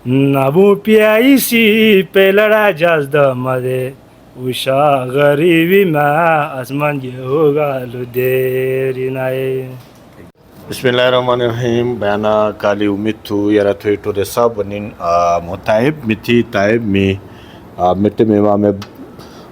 نبو پیایسی پیلڑا jazz دمده وشا غریبی ما اسمان یہ ہوگا لو دیری نائے. بسم الله الرحمن الرحيم. بيانا كالي وميتو يراتوي تو دسا بنين متعب متي تعب مي مت مي ما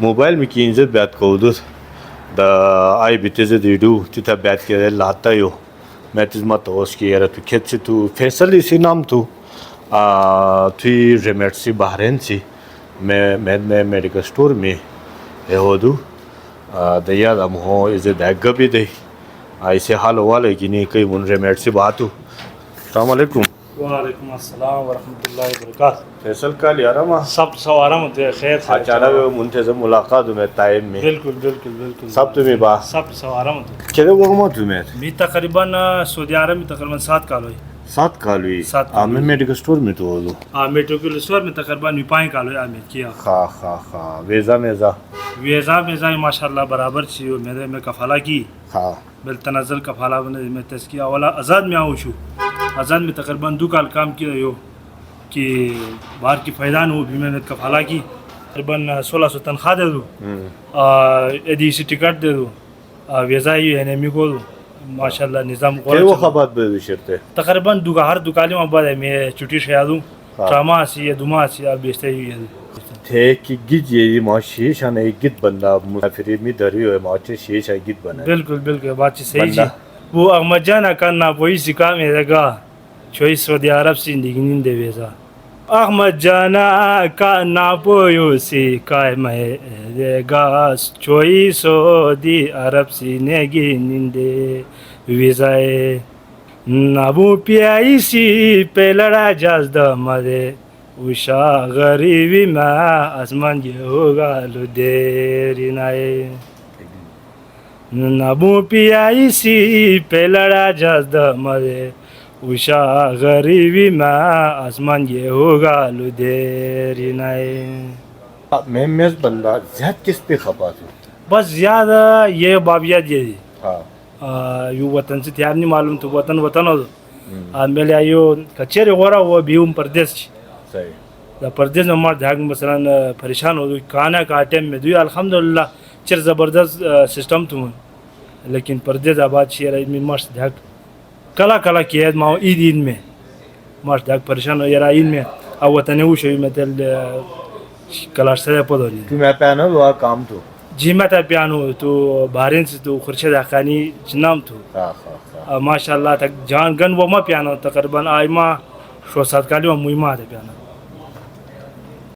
موبايل مي كينزت بات كودس دا اي بيتز ديدو تتا بات كده لاتا يو ماتز ما توس كي يراتو كيتس تو فيصل سي نام تو توي رامیٹ سي بحرين سي میں میڈیکل سٹور میں هودو د یاد هم هو از د غبي دی ایسه حال واله گینی کوي مون رامیٹ سے باتو. السلام علیکم. وعلیکم السلام ورحمۃ اللہ وبرکاتہ. فیصل کال یارما سب سوارم ته خیر اچانک منتظم ملاقات میں ٹائم میں بالکل بالکل بالکل سب تمہیں با سب سوارم چلے وگما تمہیں بھی تقریباً سعودی عرب میں تقریباً 7 سال ہوئی. 7 سال ہوئی. میں میڈیکل سٹور میں تو ہوں. میڈیکل سٹور میں تقریباً 5 سال ہوئی. میں کیا خا ویزا ماشاءاللہ برابر چھی میں کفالہ کی بل تنزل کفالہ میں تزکیہ اولا آزاد میں آؤں شو آزاد میں تقریباً 2 سال کام کیا ہو کہ باہر کی فیضان ہو بھی میں کفالہ کی تقریباً 1600 تنخواہ دے دو ایڈیسی ٹکٹ دے دو ویزا ہی این ایم کو دو ماشاءاللہ نظام وہ خبات بے شرطے تقریباً ہر دکانوں میں بعد میں چھٹی شیا دوں ٹراما سی دوما سی اب بیچتے ہی تھے کہ گیت یہ معاشی شان ایک گیت بندہ مسافری میں دری ہوئے معاشی شیش ہے گیت بنا. بالکل بالکل بات صحیح جی. وہ احمد جانا کرنا وہی سکا میرے گا چوئی سعودی عرب سے زندگی دے ویزا احمد جانا کا ناپویو سکا میرے گا چوئی سعودی عرب سے نگی نندے ویزا نبو پیایسی پیلڑا جاز دمده وشا غریبی ما اسمان یہ ہوگا لو دیری نائے. نبو پیایسی پیلڑا جاز دمده وشا غریبی ما اسمان یہ ہوگا لو دیری نائے. میں بندہ زیاد کس پہ خفا تھا؟ بس زیادہ یہ بابیات یہ یو وطن سے تیار نہیں معلوم تو وطن ہو میں لے یو کچیر غورا وہ بیوم پردیس صحیح دا پردیس میں مار دھاگ مثلا پریشان ہو کھانا کا ٹائم میں دوی الحمدللہ چر زبردست سسٹم تو لیکن پردیس آباد شیر میں مارس دھاگ کلا کیا ما عید میں مارس دھاگ پریشان ہو یرا عید میں او وطن ہو شوی میں تل کلاش سے پدوری تو میں پہنا وہ کام تو جی میں تا پیانو تو بحرین سے تو خورشید حقانی جنام تو ماشاءاللہ تک جان گن وہ ما پیانو تقریباً آئی ما 7 سال کا لیو مہمہ ہے پیانو